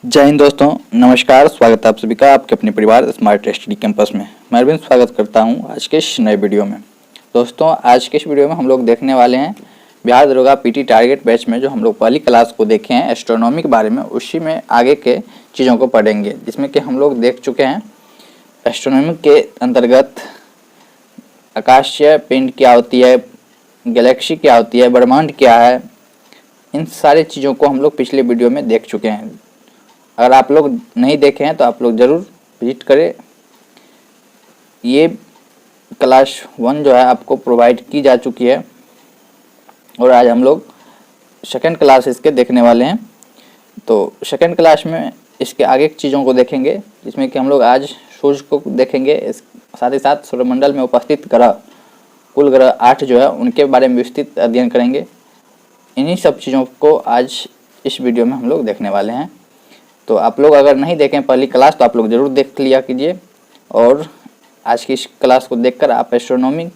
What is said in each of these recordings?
जय हिंद दोस्तों, नमस्कार। स्वागत है आप सभी का आपके अपने परिवार स्मार्ट स्टडी कैंपस में। मैं अरविंद स्वागत करता हूं आज के इस नए वीडियो में। दोस्तों, आज के इस वीडियो में हम लोग देखने वाले हैं बिहार दरोगा पीटी टारगेट बैच में जो हम लोग पहली क्लास को देखे हैं एस्ट्रोनॉमी के बारे में, उसी में आगे के चीज़ों को पढ़ेंगे, जिसमें कि हम लोग देख चुके हैं एस्ट्रोनॉमी के अंतर्गत आकाशीय पिंड क्या होती है, गैलेक्सी क्या होती है, ब्रह्मांड क्या है। इन सारी चीज़ों को हम लोग पिछले वीडियो में देख चुके हैं। अगर आप लोग नहीं देखे हैं तो आप लोग ज़रूर विजिट करें। ये क्लास 1 जो है आपको प्रोवाइड की जा चुकी है और आज हम लोग सेकंड क्लास इसके देखने वाले हैं। तो सेकंड क्लास में इसके आगे की चीज़ों को देखेंगे, जिसमें कि हम लोग आज सूर्य को देखेंगे, साथ ही साथ सौरमंडल में उपस्थित ग्रह, कुल ग्रह 8 जो है उनके बारे में विस्तृत अध्ययन करेंगे। इन्हीं सब चीज़ों को आज इस वीडियो में हम लोग देखने वाले हैं। तो आप लोग अगर नहीं देखें पहली क्लास तो आप लोग ज़रूर देख लिया कीजिए, और आज की इस क्लास को देखकर आप एस्ट्रोनॉमी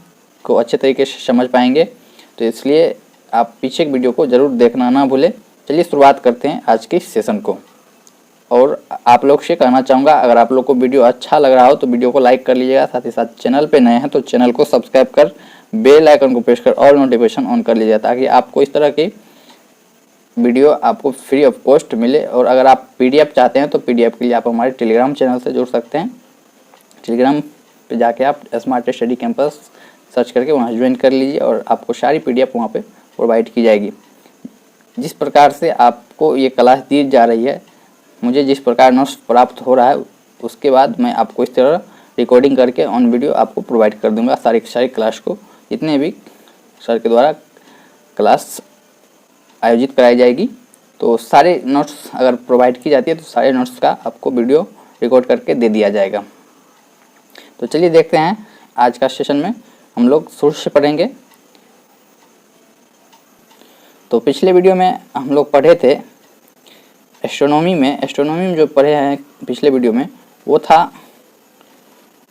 को अच्छे तरीके से समझ पाएंगे। तो इसलिए आप पीछे की वीडियो को ज़रूर देखना ना भूलें। चलिए शुरुआत करते हैं आज के सेशन को। और आप लोग से कहना चाहूँगा, अगर आप लोग को वीडियो अच्छा लग रहा हो तो वीडियो को लाइक कर लीजिएगा। साथ ही साथ चैनल पे नए हैं तो चैनल को सब्सक्राइब कर बेल आइकन को प्रेस कर ऑल नोटिफिकेशन ऑन कर लीजिएगा, ताकि आपको इस तरह की वीडियो आपको फ्री ऑफ कॉस्ट मिले। और अगर आप पीडीएफ चाहते हैं तो पीडीएफ के लिए आप हमारे टेलीग्राम चैनल से जुड़ सकते हैं। टेलीग्राम पे जाके आप स्मार्ट स्टडी कैंपस सर्च करके वहाँ ज्वाइन कर लीजिए और आपको सारी पीडीएफ वहाँ पे प्रोवाइड की जाएगी। जिस प्रकार से आपको ये क्लास दी जा रही है, मुझे जिस प्रकार नोट्स प्राप्त हो रहा है, उसके बाद मैं आपको इस तरह रिकॉर्डिंग करके ऑन वीडियो आपको प्रोवाइड कर दूँगा सारी क्लास को, जितने भी सर के द्वारा क्लास आयोजित कराई जाएगी। तो सारे नोट्स अगर प्रोवाइड की जाती है तो सारे नोट्स का आपको वीडियो रिकॉर्ड करके दे दिया जाएगा। तो चलिए देखते हैं आज का सेशन में हम लोग सूर्य से पढ़ेंगे। तो पिछले वीडियो में हम लोग पढ़े थे एस्ट्रोनॉमी में जो पढ़े हैं पिछले वीडियो में, वो था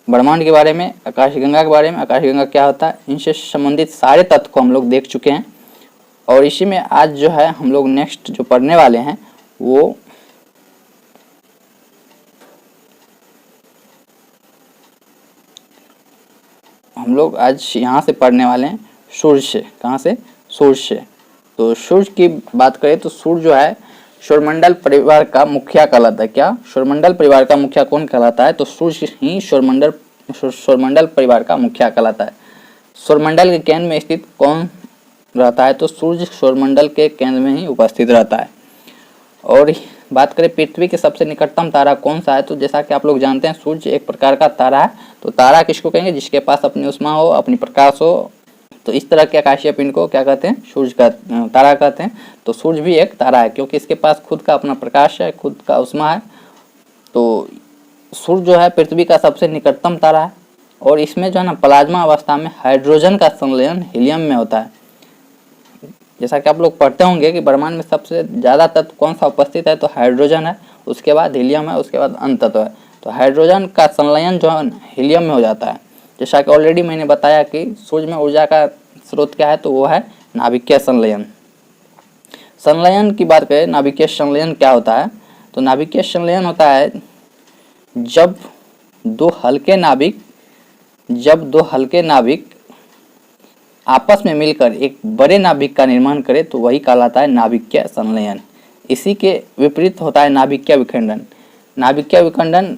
ब्रह्मांड के बारे में, आकाशगंगा के बारे में। आकाशगंगा क्या होता है, इनसे संबंधित सारे तत्व को हम लोग देख चुके हैं। और इसी में आज जो है हम लोग नेक्स्ट जो पढ़ने वाले हैं वो हम लोग आज यहाँ से पढ़ने वाले हैं सूर्य से। कहाँ से? सूर्य से। तो सूर्य की बात करें तो सूर्य जो है सौरमंडल परिवार का मुखिया कहलाता है। क्या? सौरमंडल परिवार का मुखिया कौन कहलाता है? तो सूर्य ही सौरमंडल परिवार का मुखिया कहलाता है। सौरमंडल के केंद्र में स्थित कौन रहता है? तो सूर्य सौरमंडल के केंद्र में ही उपस्थित रहता है। और बात करें पृथ्वी के सबसे निकटतम तारा कौन सा है, तो जैसा कि आप लोग जानते हैं सूर्य एक प्रकार का तारा है। तो तारा किसको कहेंगे? जिसके पास अपनी उष्मा हो, अपनी प्रकाश हो। तो इस तरह के आकाशीय पिंड को क्या कहते हैं? सूर्य का तारा कहते हैं। तो सूर्य भी एक तारा है, क्योंकि इसके पास खुद का अपना प्रकाश है, खुद का उष्मा है। तो सूर्य जो है पृथ्वी का सबसे निकटतम तारा है। और इसमें जो है ना प्लाज्मा अवस्था में हाइड्रोजन का संलयन हीलियम में होता है। जैसा कि आप लोग पढ़ते होंगे कि ब्रह्मांड में सबसे ज़्यादा तत्व कौन सा उपस्थित है, तो हाइड्रोजन है, उसके बाद हीलियम है, उसके बाद अन्य तत्व है। तो हाइड्रोजन का संलयन जो है हीलियम में हो जाता है। जैसा कि ऑलरेडी मैंने बताया कि सूर्य में ऊर्जा का स्रोत क्या है, तो वो है नाभिकीय संलयन। संलयन की बात करें, नाभिकीय संलयन क्या होता है? तो नाभिकीय संलयन होता है जब दो हल्के नाभिक आपस में मिलकर एक बड़े नाभिक का निर्माण करे तो वही कहलाता है नाभिकीय संलयन। इसी के विपरीत होता है नाभिकीय विखंडन। नाभिकीय विखंडन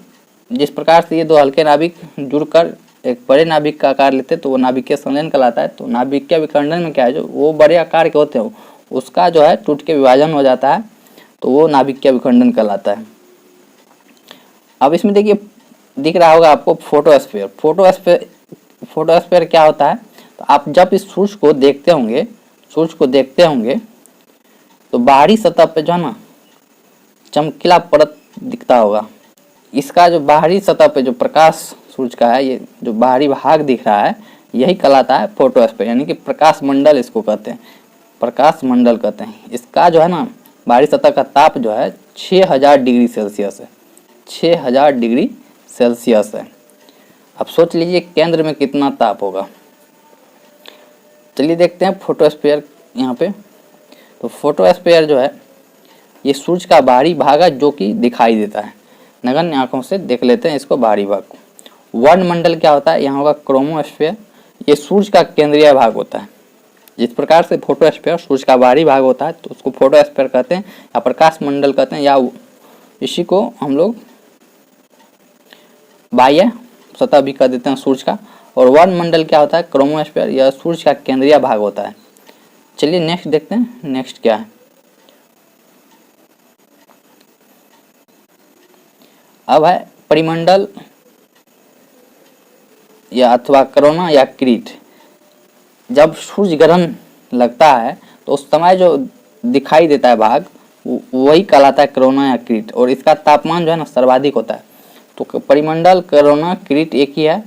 जिस प्रकार से ये दो हल्के नाभिक जुड़कर एक बड़े नाभिक का आकार लेते तो वो नाभिकीय संलयन कहलाता है। तो नाभिकीय विखंडन में क्या है, जो वो बड़े आकार के होते हैं उसका जो है टूट के विभाजन हो जाता है, तो वो नाभिकीय विखंडन कहलाता है। अब इसमें देखिए दिख रहा होगा आपको फोटोस्फीयर। फोटोस्फीयर क्या होता है? तो आप जब इस सूर्य को देखते होंगे तो बाहरी सतह पे जो है ना चमकीला परत दिखता होगा। इसका जो बाहरी सतह पे जो प्रकाश सूर्य का है, ये जो बाहरी भाग दिख रहा है, यही कहलाता है फोटोस्फीयर, यानी कि प्रकाश मंडल इसको कहते हैं, प्रकाश मंडल कहते हैं। इसका जो है ना बाहरी सतह का ताप जो है 6000 डिग्री सेल्सियस है। 6000 डिग्री सेल्सियस है। अब सोच लीजिए केंद्र में कितना ताप होगा। चलिए देखते हैं फोटोस्फीयर यहाँ पे। तो फोटोस्फीयर जो है ये सूरज का बाहरी भाग है जो कि दिखाई देता है, नगण्य आंखों से देख लेते हैं इसको बाहरी भाग को। वर्णमंडल क्या होता है, यहाँ होगा क्रोमोस्फीयर, ये सूरज का केंद्रीय भाग होता है। जिस प्रकार से फोटोस्फीयर सूरज का बाहरी भाग होता है तो उसको फोटोस्फीयर कहते हैं या प्रकाश मंडल कहते हैं, या इसी को हम लोग बाह्य सतह भी कह देते हैं सूरज का। और वर्णमंडल क्या होता है, क्रोमोस्फीयर, यह सूरज का केंद्रीय भाग होता है। चलिए नेक्स्ट देखते हैं, नेक्स्ट क्या है। अब है परिमंडल या अथवा कोरोना या किरीट। जब सूर्य ग्रहण लगता है तो उस समय जो दिखाई देता है भाग वही कहलाता है कोरोना या किरीट, और इसका तापमान जो है ना सर्वाधिक होता है। तो परिमंडल, कोरोना, किरीट एक ही है।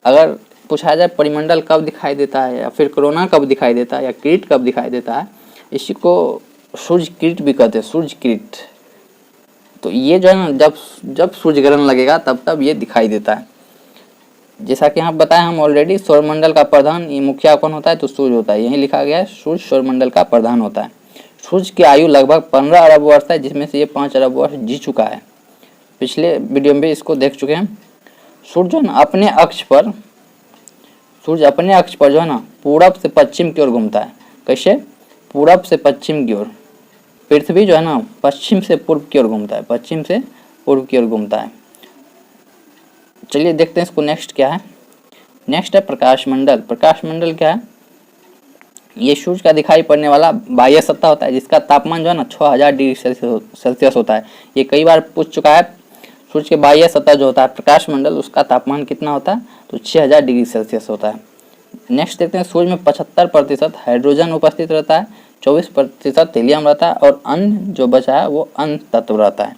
अगर पूछा जाए परिमंडल कब दिखाई देता है या फिर कोरोना कब दिखाई देता है या किरीट कब दिखाई देता है, इसी को सूर्य किरीट भी कहते हैं, सूर्य किरीट। तो ये जो है ना जब सूर्य ग्रहण लगेगा तब ये दिखाई देता है। जैसा कि यहाँ बताया हम ऑलरेडी, सौरमंडल का प्रधान ये मुखिया कौन होता है, तो सूर्य होता है। यही लिखा गया है, सूर्य सौरमंडल का प्रधान होता है। सूर्य की आयु लगभग 15 अरब वर्ष है, जिसमें से ये 5 अरब वर्ष जी चुका है। पिछले वीडियो में भी इसको देख चुके हैं। सूर्य जो है ना अपने अक्ष पर जो है ना पूरब से पश्चिम की ओर घूमता है। कैसे, पूरब से पश्चिम की ओर। पृथ्वी जो है ना पश्चिम से पूर्व की ओर घूमता है, पश्चिम से पूर्व की ओर घूमता है। चलिए देखते हैं इसको नेक्स्ट क्या है। नेक्स्ट है प्रकाश मंडल। प्रकाश मंडल क्या है, ये सूर्य का दिखाई पड़ने वाला बाह्य सत्ता होता है, जिसका तापमान जो है ना 6000 डिग्री सेल्सियस होता है। ये कई बार पूछ चुका है। सूर्य के बाह्य सतह जो होता है प्रकाश मंडल, उसका तापमान कितना होता है, तो 6000 डिग्री सेल्सियस होता है। नेक्स्ट देखते हैं, सूर्य में 75% हाइड्रोजन उपस्थित रहता है, 24% हीलियम रहता है, और अन्य जो बचा है वो अन्य तत्व रहता है।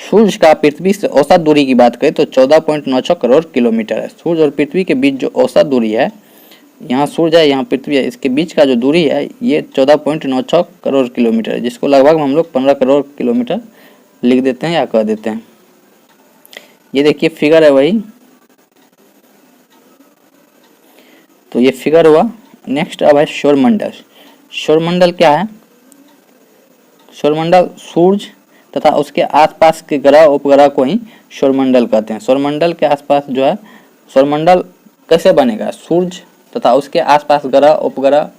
सूर्य का पृथ्वी से औसत दूरी की बात करें तो 14.96 करोड़ किलोमीटर है। सूर्य और पृथ्वी के बीच जो औसत दूरी है, यहाँ सूर्य है यहाँ पृथ्वी है, इसके बीच का जो दूरी है ये 14.96 करोड़ किलोमीटर है, जिसको लगभग हम लोग 15 करोड़ किलोमीटर लिख देते हैं या कह देते हैं। ये देखिए फिगर है वही, तो ये फिगर हुआ। नेक्स्ट अब है सौरमंडल। सौरमंडल क्या है, सौरमंडल सूर्य तथा उसके आसपास के ग्रह उपग्रह को ही सौरमंडल कहते हैं। सौरमंडल के आसपास जो है, सौरमंडल कैसे बनेगा, सूर्य तथा उसके आसपास ग्रह उपग्रह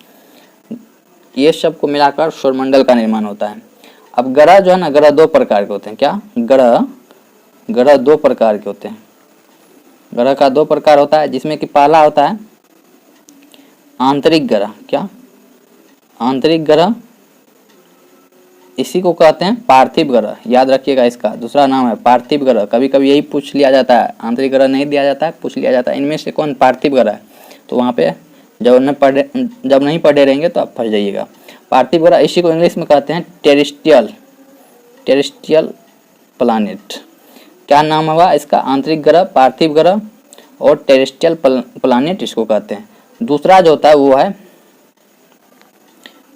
ये सब को मिलाकर सौरमंडल का निर्माण होता है। अब ग्रह जो है ना, ग्रह दो प्रकार के होते हैं। क्या, ग्रह दो प्रकार के होते हैं। ग्रह का दो प्रकार होता है, जिसमें कि पहला होता है आंतरिक ग्रह। क्या, आंतरिक ग्रह, इसी को कहते हैं पार्थिव ग्रह, याद रखिएगा इसका दूसरा नाम है पार्थिव ग्रह। कभी कभी यही पूछ लिया जाता है, आंतरिक ग्रह नहीं दिया जाता है, पूछ लिया जाता है इनमें से कौन पार्थिव ग्रह है, तो वहाँ पे जब नहीं पढ़े रहेंगे तो आप फंस जाइएगा। पार्थिव ग्रह, इसी को इंग्लिश में कहते हैं टेरेस्ट्रियल प्लानेट। क्या नाम होगा इसका, आंतरिक ग्रह, पार्थिव ग्रह और टेरेस्ट्रियल प्लानेट इसको कहते हैं। दूसरा जो होता है वो है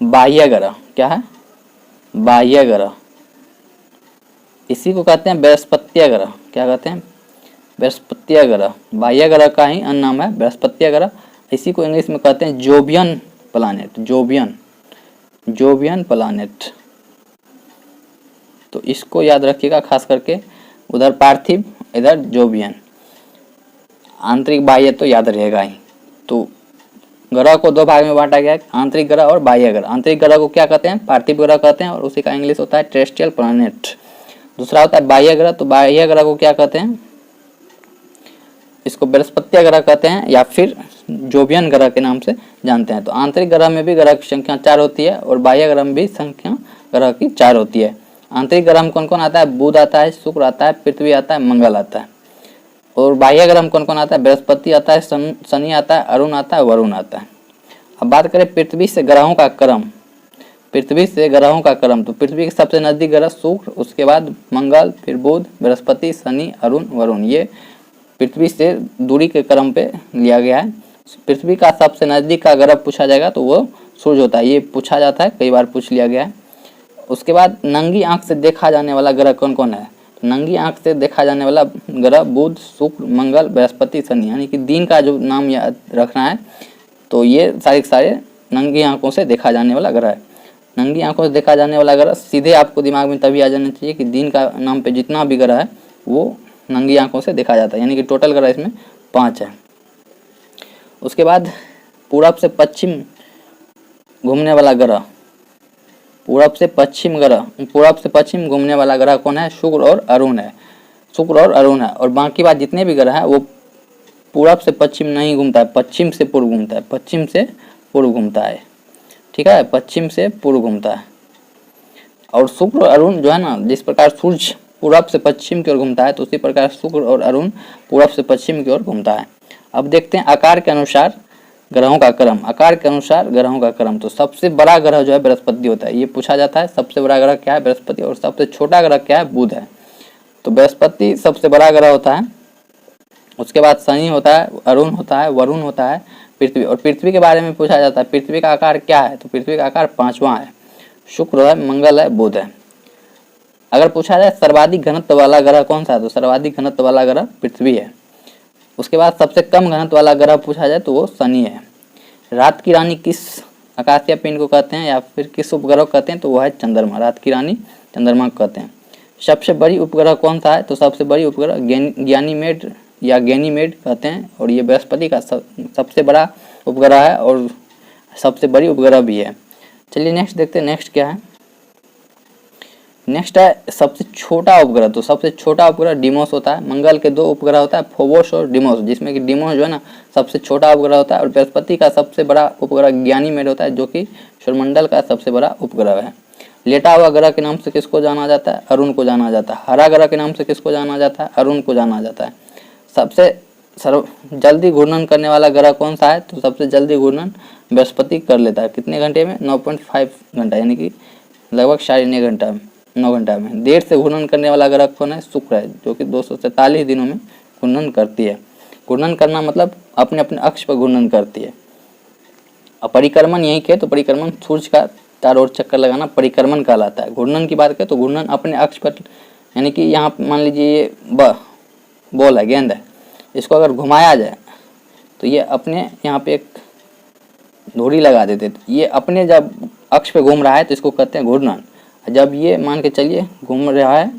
बाह्य ग्रह। क्या है, बाह्य ग्रह, इसी को कहते हैं बृहस्पतिय ग्रह। क्या कहते हैं, बृहस्पतिय ग्रह। बाह्य ग्रह का ही अन्य नाम है बृहस्पतिय ग्रह। इसी को इंग्लिश में कहते हैं जोवियन प्लानेट, जोवियन प्लानेट। तो इसको याद रखिएगा खास करके, उधर पार्थिव इधर जोवियन। आंतरिक बाह्य तो याद रहेगा ही। तो ग्रह को दो भाग में बांटा गया है, आंतरिक ग्रह और बाह्य ग्रह। आंतरिक ग्रह को क्या कहते हैं, पार्थिव ग्रह कहते हैं, और उसी का इंग्लिश होता है टेरेस्ट्रियल प्लैनेट। दूसरा होता है बाह्य ग्रह, तो बाह्य ग्रह को क्या कहते हैं, इसको बृहस्पतिय ग्रह कहते हैं या फिर जोवियन ग्रह के नाम से जानते हैं। तो आंतरिक ग्रह में भी ग्रह की संख्या 4 होती है और बाह्य ग्रह में भी संख्या ग्रह की 4 होती है। आंतरिक ग्रह में कौन कौन आता है, बुध आता है, शुक्र आता है, पृथ्वी आता है, मंगल आता है। और बाह्य ग्रह में कौन कौन आता है, बृहस्पति आता है, शनि आता है, अरुण आता है, वरुण आता है। अब बात करें पृथ्वी से ग्रहों का क्रम, तो पृथ्वी के सबसे नजदीक ग्रह शुक्र, उसके बाद मंगल, फिर बुध, बृहस्पति, शनि, अरुण, वरुण। ये पृथ्वी से दूरी के क्रम पे लिया गया है। पृथ्वी का सबसे नजदीक का ग्रह पूछा जाएगा तो वो सूर्य होता है, ये पूछा जाता है, कई बार पूछ लिया गया है। उसके बाद नंगी आंख से देखा जाने वाला ग्रह कौन कौन है, नंगी आंख से देखा जाने वाला ग्रह बुध, शुक्र, मंगल, बृहस्पति, शनि, यानी कि दिन का जो नाम याद रखना है। तो ये सारे नंगी आंखों से देखा जाने वाला ग्रह है। नंगी आंखों से देखा जाने वाला ग्रह, सीधे आपको दिमाग में तभी आ जाना चाहिए कि दिन का नाम पे जितना भी ग्रह है वो नंगी आंखों से देखा जाता है, यानी कि टोटल ग्रह इसमें 5 है। उसके बाद पूरब से पश्चिम घूमने वाला ग्रह, पूरब से पश्चिम घूमने वाला ग्रह कौन है? शुक्र और अरुण है, शुक्र और अरुण है। और बाकी बात जितने भी ग्रह हैं वो पूरब से पश्चिम नहीं घूमता है, पश्चिम से पूर्व घूमता है, पश्चिम से पूर्व घूमता है, ठीक है, पश्चिम से पूर्व घूमता है। और शुक्र और अरुण जो है ना, जिस प्रकार सूर्य पूरब से पश्चिम की ओर घूमता है तो उसी प्रकार शुक्र और अरुण पूरब से पश्चिम की ओर घूमता है। अब देखते हैं आकार के अनुसार ग्रहों का क्रम, आकार के अनुसार ग्रहों का क्रम। तो सबसे बड़ा ग्रह जो है बृहस्पति होता है, ये पूछा जाता है सबसे बड़ा ग्रह क्या है? बृहस्पति। और सबसे छोटा ग्रह क्या है? बुध है। तो बृहस्पति सबसे बड़ा ग्रह होता है, उसके बाद शनि होता है, अरुण होता है, वरुण होता है, पृथ्वी। और पृथ्वी के बारे में पूछा जाता है पृथ्वी का आकार क्या है? तो पृथ्वी का आकार 5वां है, शुक्र है, मंगल है, बुध है। अगर पूछा जाए सर्वाधिक घनत्व वाला ग्रह कौन सा है? तो सर्वाधिक घनत्व वाला ग्रह पृथ्वी है। उसके बाद सबसे कम घनत्व वाला ग्रह पूछा जाए तो वो शनि है। रात की रानी किस आकाशीय पिंड को कहते हैं या फिर किस उपग्रह को कहते हैं? तो वह है चंद्रमा, रात की रानी चंद्रमा को कहते हैं। सबसे बड़ी उपग्रह कौन सा है? तो सबसे बड़ी उपग्रह गैनीमेड या गैनीमेड कहते हैं, और ये बृहस्पति का सबसे बड़ा उपग्रह है और सबसे बड़ी उपग्रह भी है। चलिए नेक्स्ट देखते हैं, नेक्स्ट क्या है? नेक्स्ट है सबसे छोटा उपग्रह। तो सबसे छोटा उपग्रह डिमोस होता है। मंगल के 2 उपग्रह होता है, फोबोस और डिमोस, जिसमें कि डिमोस जो है ना सबसे छोटा उपग्रह होता है और बृहस्पति का सबसे बड़ा उपग्रह गैनीमेड होता है, जो कि सौरमंडल का सबसे बड़ा उपग्रह है। लेटा हुआ ग्रह के नाम से किसको जाना जाता है? अरुण को जाना जाता है। हरा ग्रह के नाम से किसको जाना जाता है? अरुण को जाना जाता है। सबसे जल्दी घूर्णन करने वाला ग्रह कौन सा है? तो सबसे जल्दी घूर्णन बृहस्पति कर लेता है। कितने घंटे में? 9.5 घंटा, यानी कि लगभग 9 घंटा में। देर से घूर्णन करने वाला ग्रह कौन है? शुक्र है, जो कि 243 दिनों में घूर्णन करती है। घूर्णन करना मतलब अपने अपने अक्ष पर घूर्णन करती है। और परिक्रमण यही के तो परिक्रमण सूर्य का चारों ओर चक्कर लगाना परिक्रमण कहलाता है। घूर्णन की बात करें तो घूर्णन अपने अक्ष पर, यानी कि यहाँ मान लीजिए ये बॉल है, गेंद है, इसको अगर घुमाया जाए तो ये अपने यहाँ पे एक धुरी लगा देते, तो ये अपने जब अक्ष पे घूम रहा है तो इसको कहते हैं घूर्णन। जब ये मान के चलिए घूम रहा है,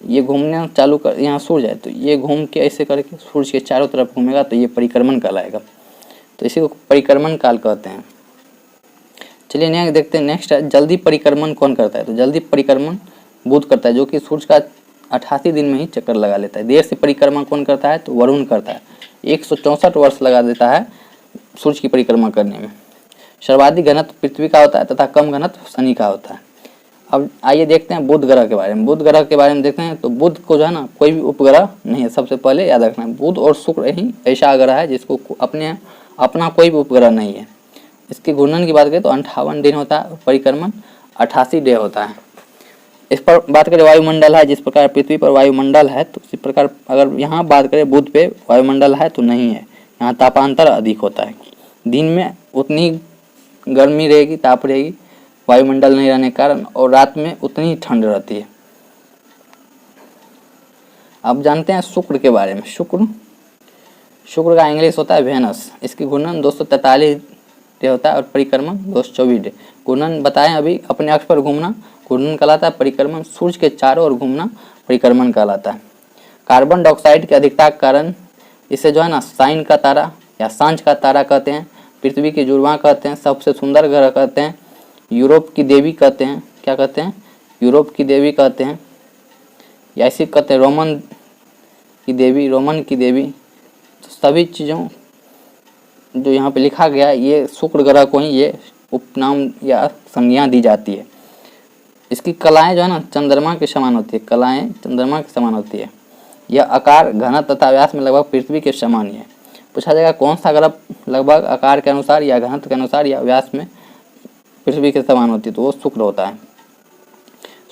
ये घूमना चालू कर, यहाँ सूर्य है तो ये घूम के ऐसे करके सूर्य के चारों तरफ घूमेगा तो ये परिक्रमण कहलाएगा। तो इसी को परिक्रमण काल कहते हैं। चलिए नेक्स्ट देखते हैं, नेक्स्ट है जल्दी परिक्रमण कौन करता है? तो जल्दी परिक्रमण बुध करता है, जो कि सूर्य का 88 दिन में ही चक्कर लगा लेता है। देर से परिक्रमा कौन करता है? तो वरुण करता है, 164 वर्ष लगा देता है सूर्य की परिक्रमा करने में। सर्वाधिक घनत्व पृथ्वी का होता है तथा कम घनत्व शनि का होता है। अब आइए देखते हैं बुध ग्रह के बारे में। बुध ग्रह के बारे में देखते हैं तो बुध को जो है ना कोई भी उपग्रह नहीं है, सबसे पहले याद रखना है। बुध और शुक्र ही ऐसा ग्रह है जिसको अपना कोई भी उपग्रह नहीं है। इसके घूर्णन की बात करें तो 58 दिन होता है, परिक्रमण 88 डे होता है। इस पर बात करें वायुमंडल है, जिस प्रकार पृथ्वी पर वायुमंडल है तो इसी प्रकार अगर यहाँ बात करें बुध पे वायुमंडल है तो नहीं है। यहाँ तापांतर अधिक होता है, दिन में उतनी गर्मी रहेगी, ताप रहेगी वायुमंडल नहीं रहने के कारण, और रात में उतनी ही ठंड रहती है। अब जानते हैं शुक्र के बारे में। शुक्र का इंग्लिश होता है वेनस। इसकी घूर्णन 243 डे होता है और परिक्रमण 224 डे। घूर्णन बताएं अभी, अपने अक्ष पर घूमना घूर्णन कहलाता है, परिक्रमण सूर्य के चारों ओर घूमना परिक्रमण कहलाता है। कार्बन डाइऑक्साइड की अधिकता के कारण इसे जो है ना साइन का तारा या सांझ का तारा कहते हैं, पृथ्वी की जुड़वा कहते हैं, सबसे सुंदर ग्रह कहते हैं, यूरोप की देवी कहते हैं। क्या कहते हैं? यूरोप की देवी कहते हैं, या ऐसे कहते हैं रोमन की देवी। तो सभी चीज़ों जो यहाँ पे लिखा गया है ये शुक्र ग्रह को ही ये उपनाम या संज्ञा दी जाती है। इसकी कलाएं जो है ना चंद्रमा के समान होती है, कलाएं चंद्रमा के समान होती है। यह आकार, घनत्व तथा व्यास में लगभग पृथ्वी के समान ही है। पूछा जाएगा कौन सा ग्रह लगभग आकार के अनुसार या घनत्व के अनुसार या व्यास में पृथ्वी के समान होती है, तो वो शुक्र होता है।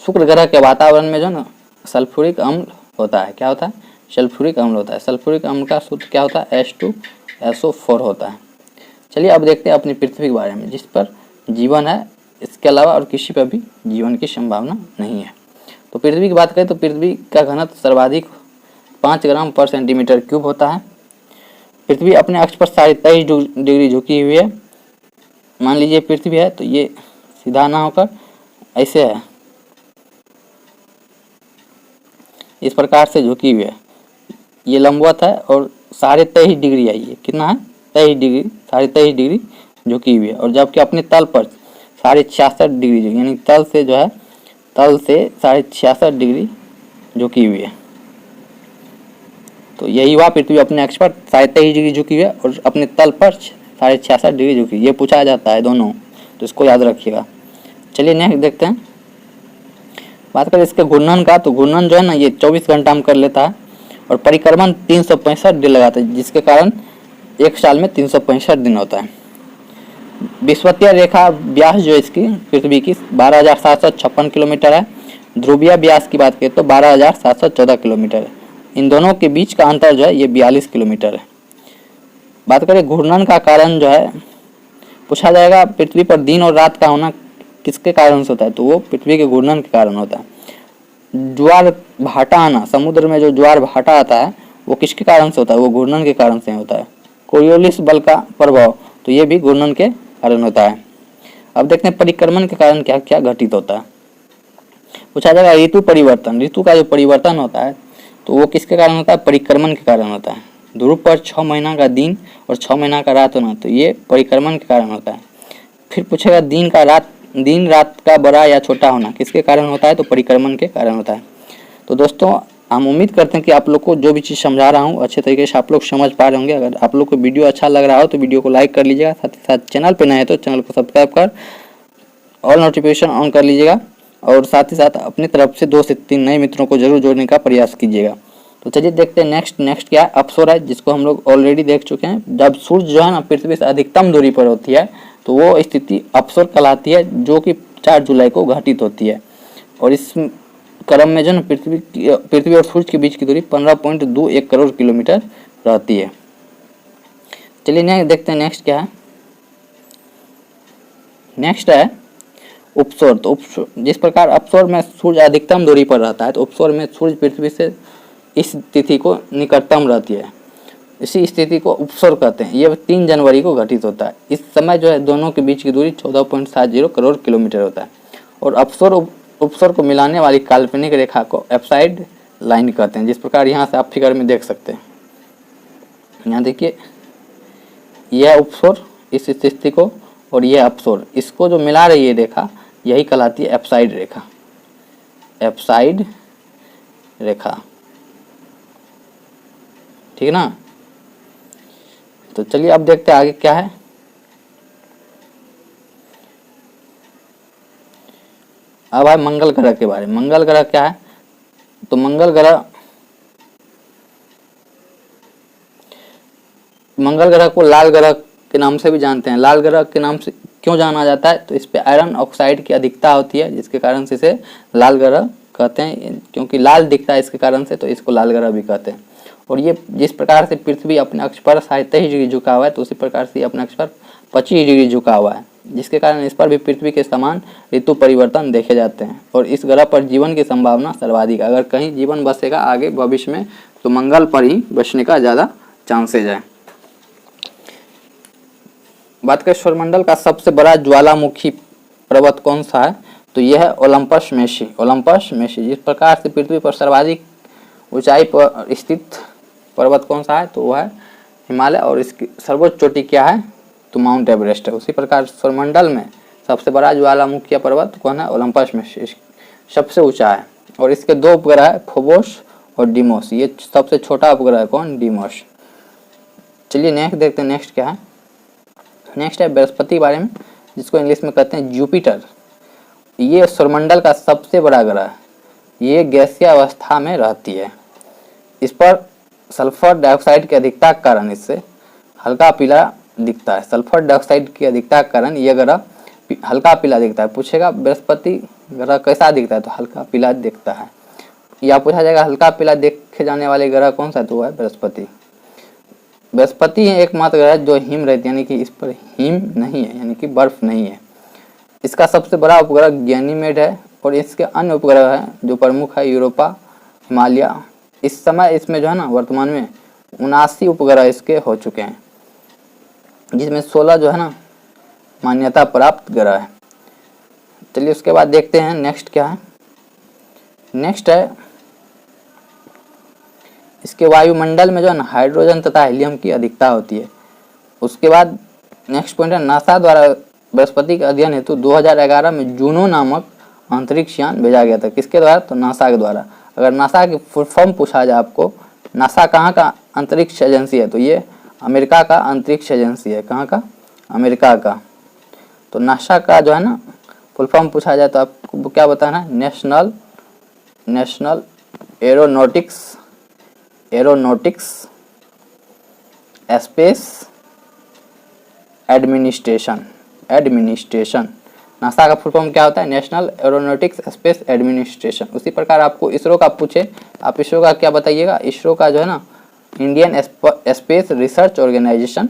शुक्र ग्रह के वातावरण में जो ना सल्फ्यूरिक अम्ल होता है। क्या होता है? सल्फ्यूरिक अम्ल होता है। सल्फ्यूरिक अम्ल का सूत्र क्या होता है? H2SO4 होता है। चलिए अब देखते हैं अपनी पृथ्वी के बारे में, जिस पर जीवन है, इसके अलावा और किसी पर भी जीवन की संभावना नहीं है। तो पृथ्वी की बात करें तो पृथ्वी का घनत्व सर्वाधिक 5 ग्राम पर सेंटीमीटर क्यूब होता है। पृथ्वी अपने अक्ष पर 23.5 डिग्री झुकी हुई है। मान लीजिए पृथ्वी है तो ये सीधा ना होकर ऐसे है, इस प्रकार से झुकी हुई है। ये लंबवत है और 23.5 डिग्री आई है। कितना है? 23 डिग्री, 23.5 डिग्री झुकी हुई है। और जबकि अपने तल पर 66.5 डिग्री, यानी तल से जो है, तल से 66.5 डिग्री झुकी हुई है। तो यही हुआ, पृथ्वी अपने अक्ष पर 23.5 डिग्री झुकी हुई है और अपने तल पर 66.5 डिग्री झुकी। ये पूछा जाता है दोनों, तो इसको याद रखिएगा। चलिए नेक्स्ट देखते हैं। बात करें इसके घूर्णन का, तो घूर्णन जो है ना, ये 24 घंटा में कर लेता है और परिक्रमण 365 दिन लगाता है, जिसके कारण एक साल में 365 दिन होता है। विषुवतीय रेखा व्यास जो इसकी पृथ्वी की 12,756 किलोमीटर है। ध्रुवीय व्यास की बात करें तो 12,714 किलोमीटर है। इन दोनों के बीच का अंतर जो है ये 42 किलोमीटर है। बात करें घूर्णन का कारण जो है, पूछा जाएगा पृथ्वी पर दिन और रात का होना किसके कारण से होता है, तो वो पृथ्वी के घूर्णन के कारण होता है। ज्वार भाटा आना, समुद्र में जो ज्वार भाटा आता है वो किसके कारण से होता है, वो घूर्णन के कारण से होता है। कोरियोलिस बल का प्रभाव, तो ये भी घूर्णन के कारण होता है। अब देखते हैं परिक्रमण के कारण क्या क्या घटित होता है। पूछा जाएगा ऋतु परिवर्तन, ऋतु का जो परिवर्तन होता है तो वो किसके कारण होता है, परिक्रमण के कारण होता है। ध्रुव पर 6 महीना का दिन और 6 महीना का रात होना, तो ये परिक्रमण के कारण होता है। फिर पूछेगा दिन रात का बड़ा या छोटा होना किसके कारण होता है, तो परिक्रमण के कारण होता है। तो दोस्तों हम उम्मीद करते हैं कि आप लोग को जो भी चीज़ समझा रहा हूँ अच्छे तरीके से आप लोग समझ पा रहे होंगे। अगर आप लोग को वीडियो अच्छा लग रहा हो तो वीडियो को लाइक कर लीजिएगा, साथ ही साथ चैनल पर नए हैं तो चैनल को सब्सक्राइब कर ऑल नोटिफिकेशन ऑन कर लीजिएगा और साथ ही साथ अपनी तरफ से 2 से 3 नए मित्रों को जरूर जोड़ने का प्रयास कीजिएगा। तो चलिए देखते हैं नेक्स्ट क्या है, अपसोर है, जिसको हम लोग ऑलरेडी देख चुके हैं। जब सूर्य जो है ना पृथ्वी से अधिकतम दूरी पर होती है तो वो स्थिति अपसोर कहलाती है, जो कि 4 जुलाई को घटित होती है। और इस क्रम में जो है पृथ्वी और सूर्य के बीच की दूरी 15.21 करोड़ किलोमीटर रहती है। चलिए देखते हैं नेक्स्ट क्या है। नेक्स्ट है उपसौर। तो जिस प्रकार अपसौर में सूर्य अधिकतम दूरी पर रहता है तो उपसौर में सूर्य पृथ्वी से इस तिथि को निकटतम रहती है, इसी स्थिति को उपसौर कहते हैं। यह 3 जनवरी को घटित होता है। इस समय जो है दोनों के बीच की दूरी 14.70 करोड़ किलोमीटर होता है। और अपसौर उपसौर को मिलाने वाली काल्पनिक रेखा को एप्साइड लाइन कहते हैं, जिस प्रकार यहाँ से आप फिगर में देख सकते हैं। यहाँ देखिए यह उपसौर इस स्थिति को और यह अपसौर, इसको जो मिला रही है रेखा यही कहलाती है एप्साइड रेखा। एप्साइड रेखा, ठीक है ना। तो चलिए अब देखते हैं आगे क्या है। अब है मंगल ग्रह के बारे में। मंगल ग्रह क्या है, तो मंगल ग्रह को लाल ग्रह के नाम से भी जानते हैं। लाल ग्रह के नाम से क्यों जाना जाता है, तो इस पे आयरन ऑक्साइड की अधिकता होती है, जिसके कारण से इसे लाल ग्रह कहते हैं। क्योंकि लाल दिखता है इसके कारण से, तो इसको लाल ग्रह भी कहते हैं। और ये जिस प्रकार से पृथ्वी अपने अक्ष पर 23.5 डिग्री झुका हुआ है, तो उसी प्रकार से अपने अक्ष पर 25 डिग्री झुका हुआ है, जिसके कारण इस पर भी पृथ्वी के समान ऋतु परिवर्तन देखे जाते हैं। और इस ग्रह पर जीवन की संभावना सर्वाधिक है। अगर कहीं जीवन बसेगा आगे भविष्य में तो मंगल पर ही बसने का ज़्यादा चांसेज है। बात करें सौरमंडल का सबसे बड़ा ज्वालामुखी पर्वत कौन सा है, तो यह है ओलंपस मेसी। Olympus Messi. जिस प्रकार से पृथ्वी पर सर्वाधिक ऊंचाई पर स्थित पर्वत कौन सा है, तो वह है हिमालय। और इसकी सर्वोच्च चोटी क्या है, तो माउंट एवरेस्ट है। उसी प्रकार सौरमंडल में सबसे बड़ा ज्वालामुखी पर्वत कौन है, ओलंपस मेसी सबसे ऊंचा है। और इसके 2 उपग्रह है, फोबोस और डीमोस। ये सबसे छोटा उपग्रह है कौन, डीमोस। चलिए नेक्स्ट देखते हैं नेक्स्ट क्या है। नेक्स्ट है बृहस्पति के बारे में, जिसको इंग्लिश में कहते हैं जुपिटर। ये सौरमंडल का सबसे बड़ा ग्रह है। ये गैसीय अवस्था में रहती है। इस पर सल्फर डाइऑक्साइड की अधिकता के कारण इससे हल्का पीला दिखता है। सल्फर डाइऑक्साइड की अधिकता के कारण यह ग्रह हल्का पीला दिखता है। पूछेगा बृहस्पति ग्रह कैसा दिखता है, तो हल्का पीला दिखता है। या पूछा जाएगा हल्का पीला देखे जाने वाले ग्रह कौन सा है, तो वह है बृहस्पति। बृहस्पति एकमात्र ग्रह जो हिम रहती है, यानी कि इस पर हिम नहीं है, यानी कि बर्फ नहीं है। इसका सबसे बड़ा उपग्रह गैनीमेड है। और इसके अन्य उपग्रह हैं जो प्रमुख है यूरोपा, हिमालय। इस समय इसमें जो है ना वर्तमान में 79 उपग्रह इसके हो चुके हैं, जिसमें 16 जो है ना मान्यता प्राप्त ग्रह है। चलिए उसके बाद देखते हैं नेक्स्ट क्या है। नेक्स्ट है इसके वायुमंडल में जो है ना हाइड्रोजन तथा हीलियम की अधिकता होती है। उसके बाद नेक्स्ट पॉइंट है नासा द्वारा बृहस्पति के अध्ययन हेतु 2011 में जूनो नामक अंतरिक्ष यान भेजा गया था। किसके द्वारा? तो नासा के द्वारा। अगर नासा की फुल फॉर्म पूछा जाए आपको, नासा कहाँ का अंतरिक्ष एजेंसी है? तो ये अमेरिका का अंतरिक्ष एजेंसी है। कहाँ का? अमेरिका का। तो नासा का जो है ना फुल फॉर्म पूछा जाए तो आपको क्या बताना है? National aeronautics space administration. NASA का फुल फॉर्म क्या होता है? National aeronautics space administration. उसी प्रकार आपको इसरो का पूछे, आप इसरो का क्या बताइएगा? इसरो का जो है ना Indian space research organisation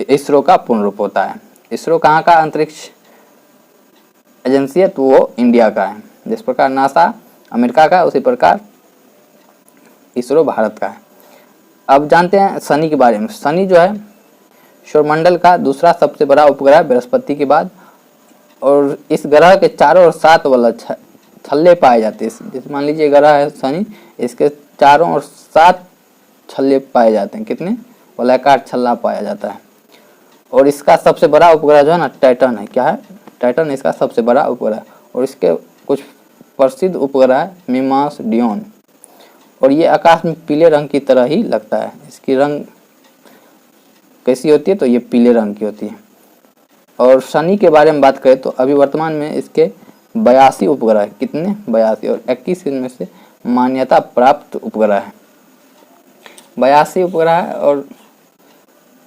ISRO का पूर्ण रूप होता है। इसरो कहाँ का अंतरिक्ष एजेंसी है? तो वो इंडिया का है। जिस प्रकार नासा अमेरिका का, उसी प्रकार इसरो भारत का है। अब जानते हैं शनि के बारे में। शनि जो है सौरमंडल का दूसरा सबसे बड़ा उपग्रह बृहस्पति के बाद, और इस ग्रह के चारों ओर 7 वाला छल्ले पाए जाते हैं। जैसे मान लीजिए ग्रह है शनि, इसके चारों ओर 7 छल्ले पाए जाते हैं। कितने? वलयाकार छल्ला पाया जाता है। और इसका सबसे बड़ा उपग्रह जो है ना टाइटन है। क्या है? टाइटन इसका सबसे बड़ा उपग्रह। और इसके कुछ प्रसिद्ध उपग्रह है मिमास, डियोन। और ये आकाश में पीले रंग की तरह ही लगता है। इसकी रंग कैसी होती है? तो ये पीले रंग की होती है। और शनि के बारे में बात करें तो अभी वर्तमान में इसके 82 उपग्रह है। कितने? 82। और 21 इनमें से मान्यता प्राप्त उपग्रह है। 82 उपग्रह है और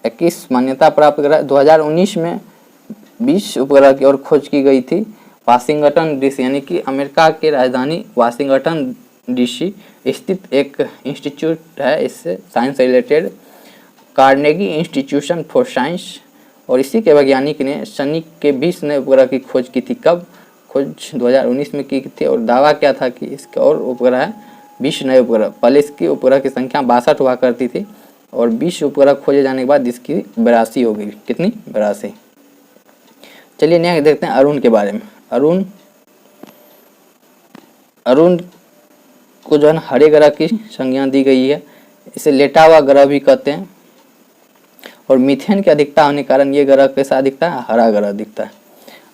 21 मान्यता प्राप्त उपग्रह। 2019 में 20 उपग्रह की और खोज की गई थी वाशिंगटन डीसी, यानी कि अमेरिका की राजधानी वाशिंगटन डीसी स्थित एक इंस्टीट्यूट है इससे साइंस से related, Carnegie institution for science. और इसी के वैज्ञानिक ने शनि के 20 नए उपग्रह की खोज की थी। कब? खोज 2019 में की थी। और दावा क्या था कि इसके और उपग्रह है 20 नए उपग्रह। पहले इसकी उपग्रह की संख्या 62 हुआ करती थी और 20 उपग्रह खोजे जाने के बाद इसकी 82 हो गई। कितनी? 82। चलिए नेक्स्ट देखते हैं अरुण के बारे में। अरुण को जो है ना हरे ग्रह की संज्ञा दी गई है। इसे लेटा हुआ ग्रह भी कहते हैं। और मीथेन की अधिकता होने के कारण ये ग्रह कैसा दिखता है? हरा ग्रह दिखता है।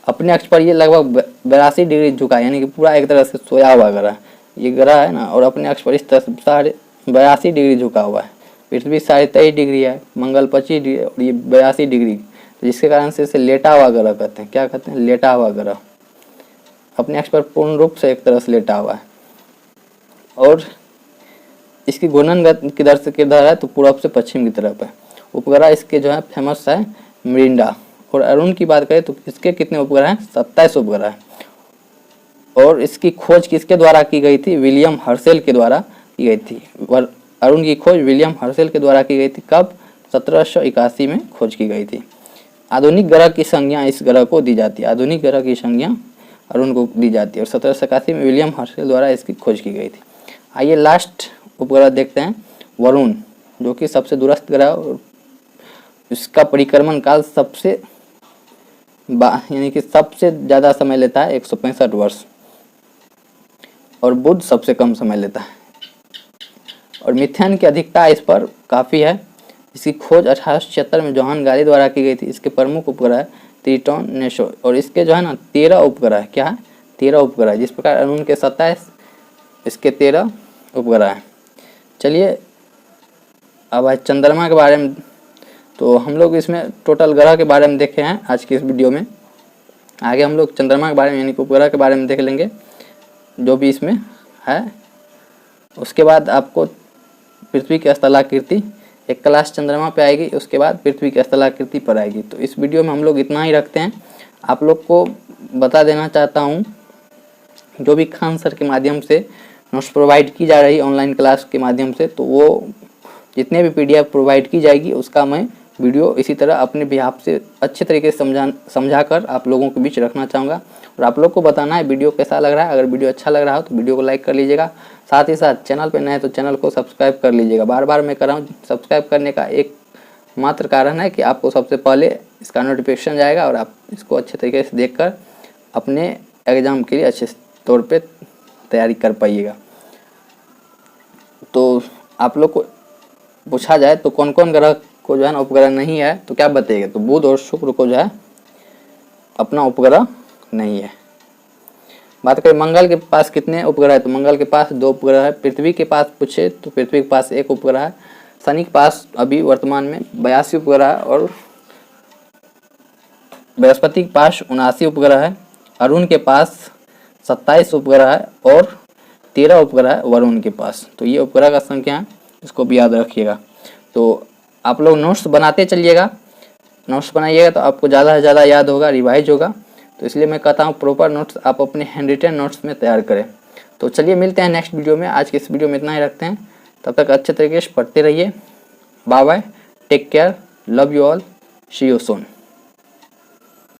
अपने अक्ष पर ये लगभग 82 डिग्री झुका है, यानी कि पूरा एक तरह से सोया हुआ ग्रह ये ग्रह है ना। और अपने अक्ष पर इस तरह से 82 डिग्री झुका हुआ है। पृथ्वी 23.5 डिग्री है, मंगल 25 डिग्री और ये 82 डिग्री, तो जिसके कारण से इसे लेटा हुआ ग्रह कहते हैं। क्या कहते हैं? लेटा हुआ ग्रह। अपने अक्ष पर पूर्ण रूप से एक तरह से लेटा हुआ है। और इसकी घूर्णन किधर से किधर है? तो पूर्व से पश्चिम की तरफ है। उपग्रह इसके जो है फेमस है मिरिंडा। और अरुण की बात करें तो इसके कितने उपग्रह हैं? 27 उपग्रह है। और इसकी खोज किसके द्वारा की गई थी? विलियम हर्शेल के द्वारा की गई थी। अरुण की खोज विलियम हर्शेल के द्वारा की गई थी। कब? 1781 में खोज की गई थी। आधुनिक ग्रह की संज्ञा इस ग्रह को दी जाती है। आधुनिक ग्रह की संज्ञा अरुण को दी जाती है। और 1781 में विलियम हर्शेल द्वारा इसकी खोज की गई थी। आइए लास्ट उपग्रह देखते हैं वरुण, जो कि सबसे दूरस्थ ग्रह और इसका परिक्रमण काल सबसे यानी कि सबसे ज़्यादा समय लेता है 165 वर्ष। और बुध सबसे कम समय लेता है। और मीथेन की अधिकता इस पर काफ़ी है। इसकी खोज 1876 में जोहान गाली द्वारा की गई थी। इसके प्रमुख उपग्रह है ट्रिटॉन, नेशो। और इसके जो है ना 13 उपग्रह है। क्या है? 13 उपग्रह। जिस प्रकार अरुण के 27, इसके 13 उपग्रह है। चलिए अब आज चंद्रमा के बारे में, तो हम लोग इसमें टोटल ग्रह के बारे में देखे हैं आज की इस वीडियो में। आगे हम लोग चंद्रमा के बारे में यानी कि उपग्रह के बारे में देख लेंगे जो भी इसमें है। उसके बाद आपको पृथ्वी की स्थलाकृति एक क्लास चंद्रमा पे आएगी, उसके बाद पृथ्वी की स्थलाकृति पर आएगी। तो इस वीडियो में हम लोग इतना ही रखते हैं। आप लोग को बता देना चाहता हूँ, जो भी खान सर के माध्यम से नोट्स प्रोवाइड की जा रही ऑनलाइन क्लास के माध्यम से, तो वो जितने भी PDF प्रोवाइड की जाएगी उसका मैं वीडियो इसी तरह अपने बिहाफ से अच्छे तरीके से समझाकर आप लोगों के बीच रखना चाहूँगा। और आप लोग को बताना है वीडियो कैसा लग रहा है। अगर वीडियो अच्छा लग रहा हो तो वीडियो को लाइक कर लीजिएगा। साथ ही साथ चैनल पर नए हैं तो चैनल को सब्सक्राइब कर लीजिएगा। बार बार मैं कर रहा हूँ, सब्सक्राइब करने का एक मात्र कारण है कि आपको सबसे पहले इसका नोटिफिकेशन जाएगा और आप इसको अच्छे तरीके से देखकर अपने एग्ज़ाम के लिए अच्छे तौर पे तैयारी कर पाइएगा। तो आप लोग को पूछा जाए तो कौन कौन ग्रह को जो है ना उपग्रह नहीं है, तो क्या बताइएगा? तो बुध और शुक्र को जो है अपना उपग्रह नहीं है। बात करें मंगल के पास कितने उपग्रह है, तो मंगल के पास 2 उपग्रह है। पृथ्वी के पास पूछे तो पृथ्वी के पास 1 उपग्रह है। शनि के पास अभी वर्तमान में 82 उपग्रह है और बृहस्पति के पास 79 उपग्रह है। अरुण के पास 27 उपग्रह है और 13 उपग्रह है वरुण के पास। तो ये उपग्रह का संख्या है, इसको भी याद रखिएगा। तो आप लोग नोट्स बनाते चलिएगा, नोट्स बनाइएगा तो आपको ज़्यादा से ज़्यादा याद होगा, रिवाइज होगा। तो इसलिए मैं कहता हूँ प्रॉपर नोट्स आप अपने हैंड रिटन नोट्स में तैयार करें। तो चलिए मिलते हैं नेक्स्ट वीडियो में। आज के इस वीडियो में इतना ही रखते हैं। तब तक अच्छे तरीके से पढ़ते रहिए। Bye bye, take care, love you all, see you soon.